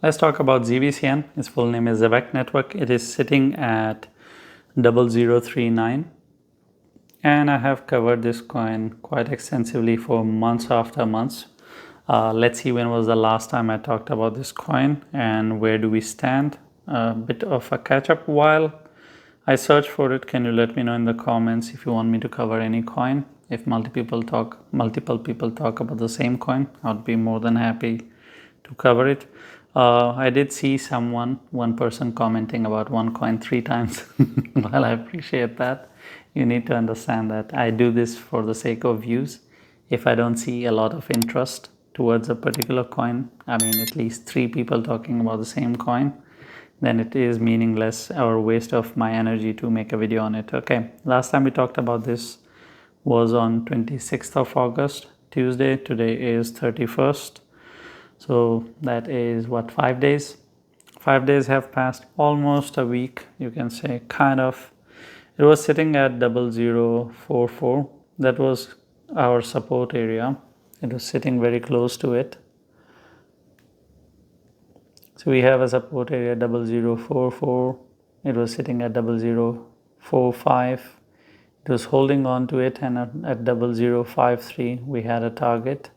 Let's talk about ZBCN. Its full name is ZBCN Network. It is sitting at 0039, and I have covered this coin quite extensively for months after months. Let's see when was the last time I talked about this coin and where do we stand. A bit of a catch-up while I search for it. Can you let me know in the comments if you want me to cover any coin? If multiple people talk about the same coin, I'd be more than happy to cover it. I did see one person commenting about one coin 3 times. Well, I appreciate that. You need to understand that I do this for the sake of views. If I don't see a lot of interest towards a particular coin, I mean at least 3 people talking about the same coin, then it is meaningless or waste of my energy to make a video on it. Okay, last time we talked about this was on 26th of August, Tuesday. Today is 31st. So that is what, 5 days? 5 days have passed, almost a week, you can say, kind of. It was sitting at 0044. That was our support area. It was sitting very close to it. So we have a support area 0044. It was sitting at 0045. It was holding on to it, and at 0053 we had a target.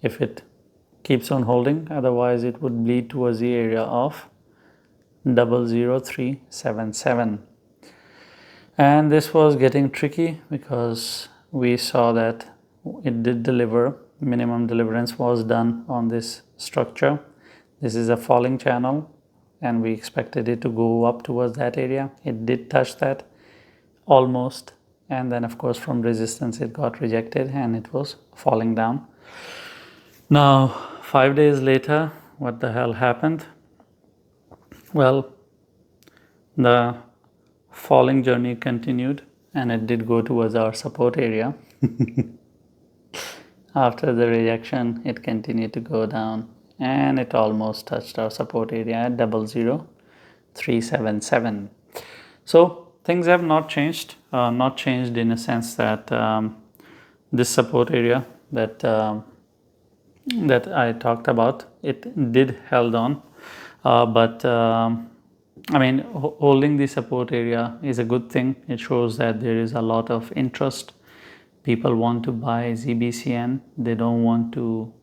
If it keeps on holding, otherwise it would bleed towards the area of 00377. And this was getting tricky because we saw that it did deliver. Minimum deliverance was done on this structure. This is a falling channel and we expected it to go up towards that area. It did touch that almost, and then of course from resistance it got rejected and it was falling down. Now 5 days later, what the hell happened? Well, the falling journey continued and it did go towards our support area. After the rejection, it continued to go down and it almost touched our support area at 00377. So things have not changed. Not changed in a sense that this support area that I talked about, it did held on, but I mean, holding the support area is a good thing. It shows that there is a lot of interest. People want to buy ZBCN. They don't want to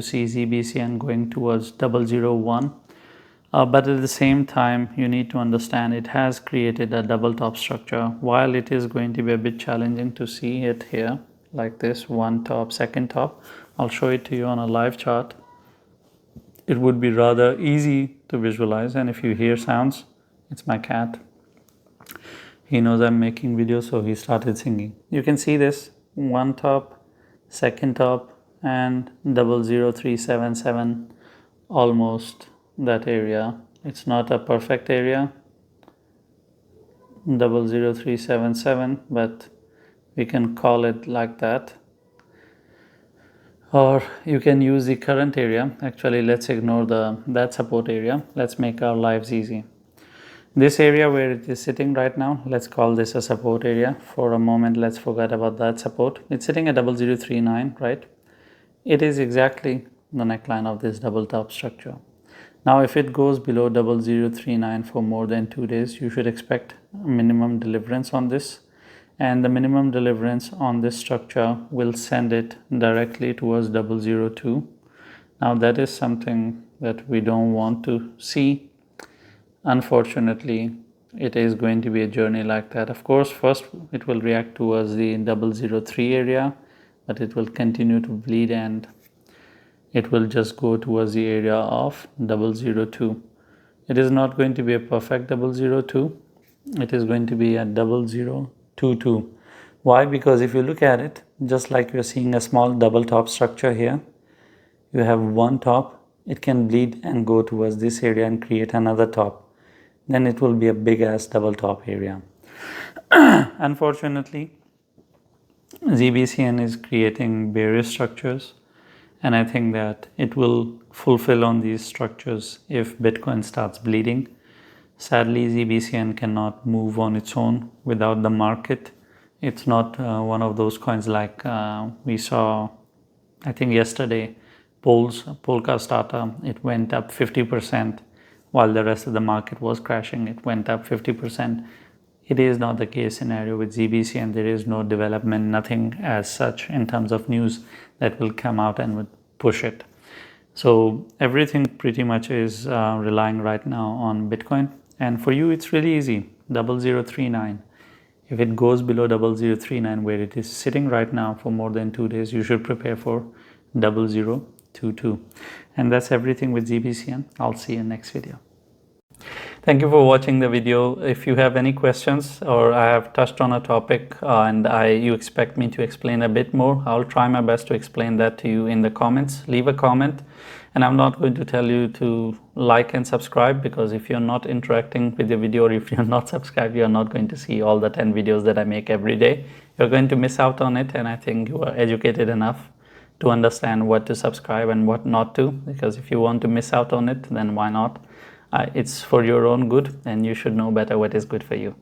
see ZBCN going towards 001. But at the same time, you need to understand it has created a double top structure. While it is going to be a bit challenging to see it here, like this, one top, second top, I'll show it to you on a live chart. It would be rather easy to visualize, and if you hear sounds, it's my cat. He knows I'm making videos, so he started singing. You can see this, one top, second top, and 00377, almost that area. It's not a perfect area, 00377, but we can call it like that. Or you can use the current area. Actually, let's ignore that support area. Let's make our lives easy. This area where it is sitting right now, let's call this a support area. For a moment, let's forget about that support. It's sitting at 0039, right? It is exactly the neckline of this double top structure. Now, if it goes below 0039 for more than 2 days, you should expect minimum deliverance on this. And the minimum deliverance on this structure will send it directly towards 002. Now that is something that we don't want to see. Unfortunately, it is going to be a journey like that. Of course, first it will react towards the 003 area, but it will continue to bleed and it will just go towards the area of 002. It is not going to be a perfect 002. It is going to be a 0022. Why? Because if you look at it, just like you're seeing a small double top structure here, you have one top, it can bleed and go towards this area and create another top. Then it will be a big ass double top area. Unfortunately, ZBCN is creating various structures, and I think that it will fulfill on these structures if Bitcoin starts bleeding. Sadly, ZBCN cannot move on its own without the market. It's not one of those coins like we saw, I think yesterday, Polka starter, it went up 50%, while the rest of the market was crashing. It went up 50%. It is not the case scenario with ZBCN. There is no development, nothing as such in terms of news that will come out and would push it. So everything pretty much is relying right now on Bitcoin. And for you, it's really easy, 0039. If it goes below 0039, where it is sitting right now for more than 2 days, you should prepare for 0022. And that's everything with ZBCN. I'll see you in next video. Thank you for watching the video. If you have any questions or I have touched on a topic and you expect me to explain a bit more, I'll try my best to explain that to you in the comments. Leave a comment, and I'm not going to tell you to like and subscribe, because if you're not interacting with the video or if you're not subscribed, you're not going to see all the 10 videos that I make every day. You're going to miss out on it, and I think you are educated enough to understand what to subscribe and what not to, because if you want to miss out on it, then why not? It's for your own good, and you should know better what is good for you.